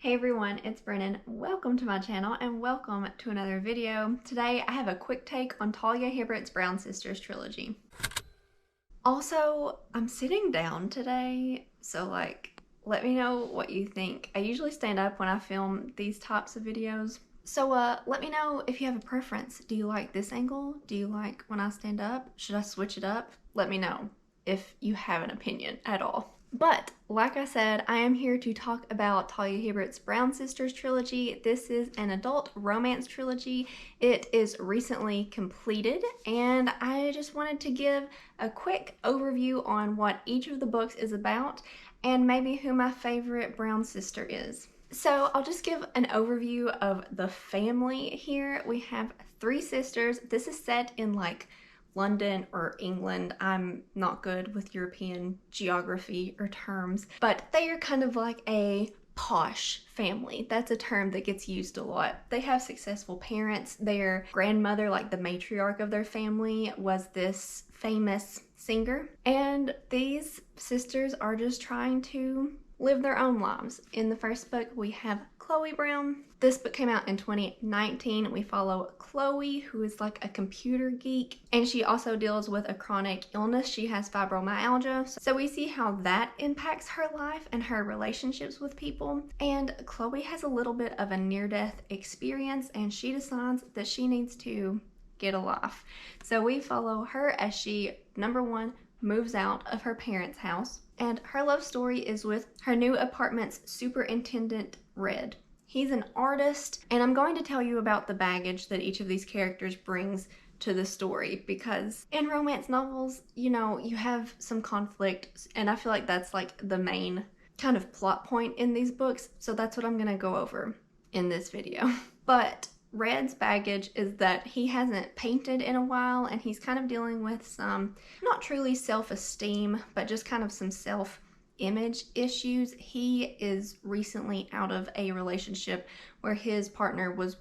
Hey everyone, it's Brennan. Welcome to my channel and welcome to another video. Today I have a quick take on Talia Hibbert's Brown Sisters trilogy. Also, I'm sitting down today, so let me know what you think. I usually stand up when I film these types of videos. So let me know if you have a preference. Do you like this angle? Do you like when I stand up? Should I switch it up? Let me know if you have an opinion at all. But, like I said, I am here to talk about Talia Hibbert's Brown Sisters trilogy. This is an adult romance trilogy. It is recently completed, and I just wanted to give a quick overview on what each of the books is about, and maybe who my favorite brown sister is. So I'll just give an overview of the family here. We have three sisters. This is set in London or England. I'm not good with European geography or terms, but they are kind of like a posh family. That's a term that gets used a lot. They have successful parents. Their grandmother, like the matriarch of their family, was this famous singer, and these sisters are just trying to live their own lives. In the first book, we have Chloe Brown. This book came out in 2019. We follow Chloe, who is like a computer geek, and she also deals with a chronic illness. She has fibromyalgia. So we see how that impacts her life and her relationships with people. And Chloe has a little bit of a near-death experience, and she decides that she needs to get a life. So we follow her as she, number one, moves out of her parents' house. And her love story is with her new apartment's superintendent, Red. He's an artist, and I'm going to tell you about the baggage that each of these characters brings to the story, because in romance novels, you have some conflict, and I feel like that's like the main kind of plot point in these books, so that's what I'm gonna go over in this video. But Red's baggage is that he hasn't painted in a while, and he's kind of dealing with some, not truly self-esteem, but just kind of some self-image issues. He is recently out of a relationship where his partner was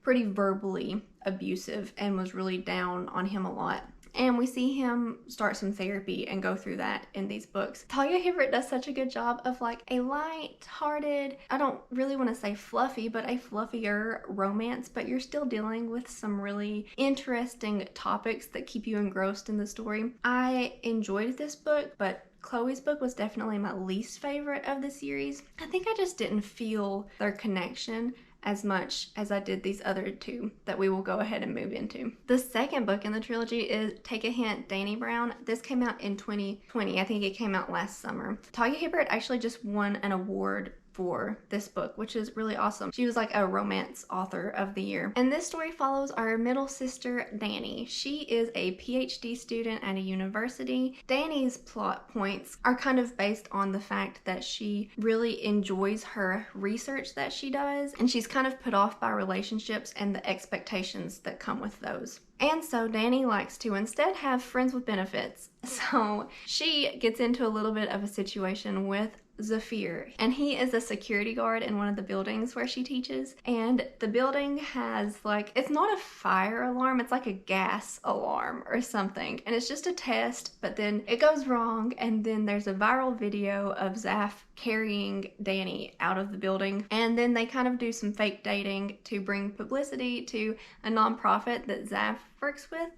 pretty verbally abusive and was really down on him a lot. And we see him start some therapy and go through that in these books. Talia Hibbert does such a good job of a light-hearted, I don't really want to say fluffy, but a fluffier romance, but you're still dealing with some really interesting topics that keep you engrossed in the story. I enjoyed this book, but Chloe's book was definitely my least favorite of the series. I think I just didn't feel their connection as much as I did these other two that we will go ahead and move into. The second book in the trilogy is Take a Hint, Dani Brown. This came out in 2020. I think it came out last summer. Talia Hibbert actually just won an award for this book, which is really awesome. She was like a romance author of the year. And this story follows our middle sister, Dani. She is a PhD student at a university. Dani's plot points are kind of based on the fact that she really enjoys her research that she does, and she's kind of put off by relationships and the expectations that come with those. And so Dani likes to instead have friends with benefits. So she gets into a little bit of a situation with Zafir, and he is a security guard in one of the buildings where she teaches, and the building has it's not a fire alarm, it's like a gas alarm or something, and it's just a test, but then it goes wrong, and then there's a viral video of Zaf carrying Dani out of the building, and then they kind of do some fake dating to bring publicity to a nonprofit that Zaf works with.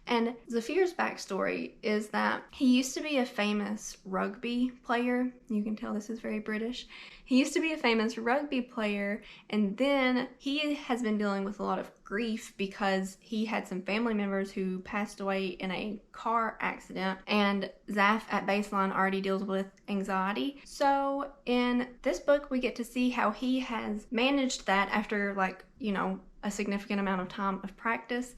And Zafir's backstory is that he used to be a famous rugby player. You can tell this is very British. He used to be a famous rugby player, and then he has been dealing with a lot of grief because he had some family members who passed away in a car accident, and Zaf at baseline already deals with anxiety. So in this book, we get to see how he has managed that after a significant amount of time of practice.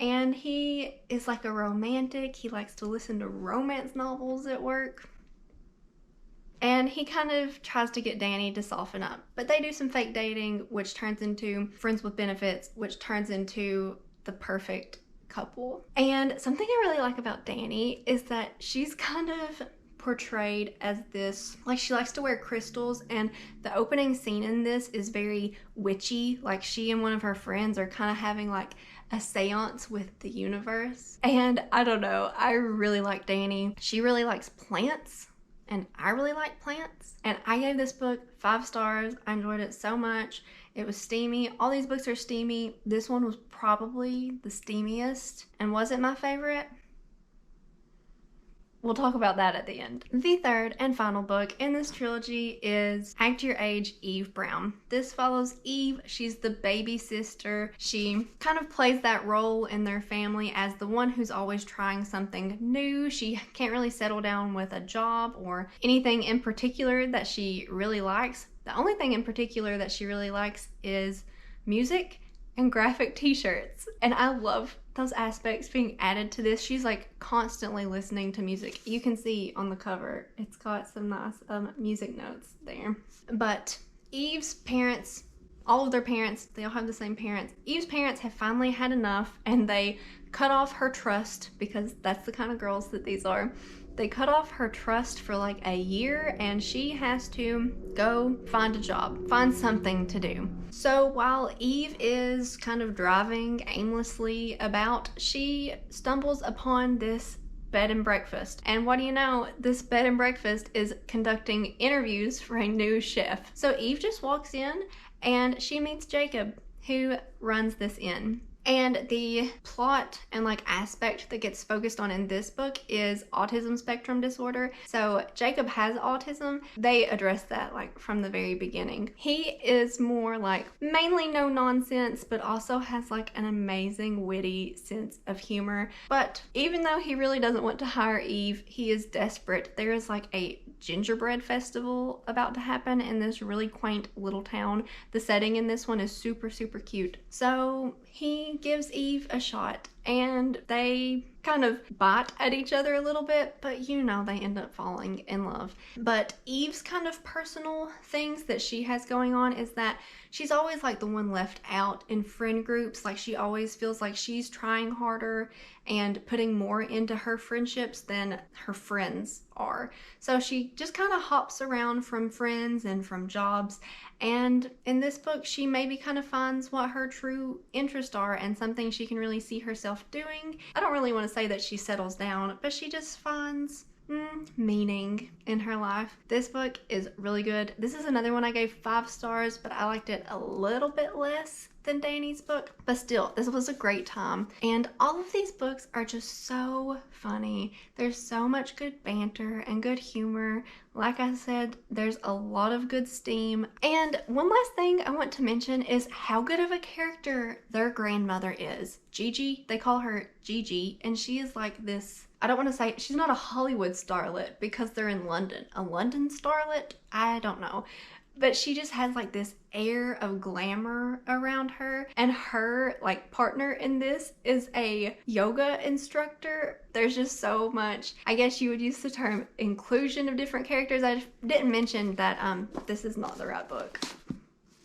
And he is like a romantic. He likes to listen to romance novels at work. And he kind of tries to get Dani to soften up. But they do some fake dating, which turns into friends with benefits, which turns into the perfect couple. And something I really like about Dani is that she's kind of portrayed as this, she likes to wear crystals, and the opening scene in this is very witchy. She and one of her friends are kind of having a seance with the universe. And I don't know, I really like Dani. She really likes plants. and I really like plants. And I gave this book 5 stars. I enjoyed it so much. It was steamy. All these books are steamy. This one was probably the steamiest. And was it my favorite? We'll talk about that at the end. The third and final book in this trilogy is Act Your Age, Eve Brown. This follows Eve. She's the baby sister. She kind of plays that role in their family as the one who's always trying something new. She can't really settle down with a job or anything in particular that she really likes. The only thing in particular that she really likes is music and graphic t-shirts. And I love those aspects being added to this. She's like constantly listening to music. You can see on the cover, it's got some nice music notes there. But Eve's parents, all of their parents, they all have the same parents. Eve's parents have finally had enough and they cut off her trust, because that's the kind of girls that these are. They cut off her trust for like a year and she has to go find a job, find something to do. So while Eve is kind of driving aimlessly about, she stumbles upon this bed and breakfast. And what do you know? This bed and breakfast is conducting interviews for a new chef. So Eve just walks in and she meets Jacob, who runs this inn. And the plot and like aspect that gets focused on in this book is autism spectrum disorder. So Jacob has autism. They address that like from the very beginning. He is more like mainly no nonsense, but also has like an amazing witty sense of humor. But even though he really doesn't want to hire Eve, he is desperate. There is like a gingerbread festival about to happen in this really quaint little town. The setting in this one is super, super cute. So he gives Eve a shot and they kind of bite at each other a little bit, but you know, they end up falling in love. But Eve's kind of personal things that she has going on is that she's always like the one left out in friend groups. Like she always feels like she's trying harder and putting more into her friendships than her friends are. So she just kind of hops around from friends and from jobs. And in this book, she maybe kind of finds what her true interests are and something she can really see herself doing. I don't really want to say that she settles down, but she just finds meaning in her life. This book is really good. This is another one I gave 5 stars, but I liked it a little bit less than Danny's book, but still, this was a great time. And all of these books are just so funny. There's so much good banter and good humor. Like I said, there's a lot of good steam. And one last thing I want to mention is how good of a character their grandmother is. Gigi, they call her Gigi, and she is like this, I don't want to say, she's not a Hollywood starlet because they're in London. A London starlet? I don't know. But she just has like this air of glamour around her, and her like partner in this is a yoga instructor. There's just so much, I guess you would use the term inclusion of different characters. I didn't mention that this is not the right book.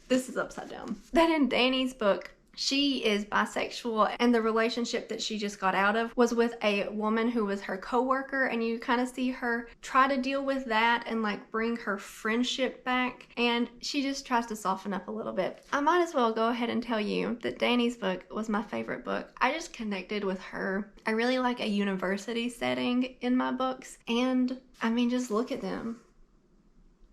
This is upside down. That in Danny's book, she is bisexual, and the relationship that she just got out of was with a woman who was her co-worker, and you kind of see her try to deal with that and like bring her friendship back, and she just tries to soften up a little bit. I might as well go ahead and tell you that Danny's book was my favorite book. I just connected with her. I really like a university setting in my books, and I mean, just look at them.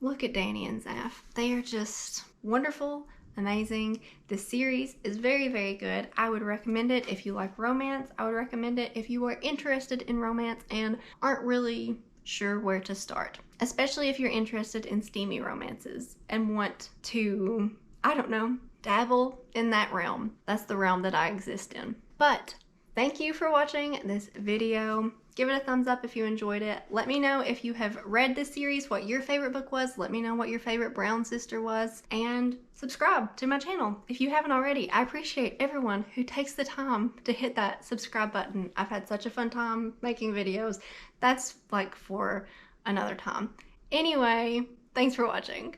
Look at Danny and Zaf. They are just wonderful. Amazing. The series is very, very good. I would recommend it if you like romance. I would recommend it if you are interested in romance and aren't really sure where to start, especially if you're interested in steamy romances and want to, I don't know, dabble in that realm. That's the realm that I exist in. But thank you for watching this video. Give it a thumbs up if you enjoyed it. Let me know if you have read this series, what your favorite book was. Let me know what your favorite brown sister was. And subscribe to my channel if you haven't already. I appreciate everyone who takes the time to hit that subscribe button. I've had such a fun time making videos. That's like for another time. Anyway, thanks for watching.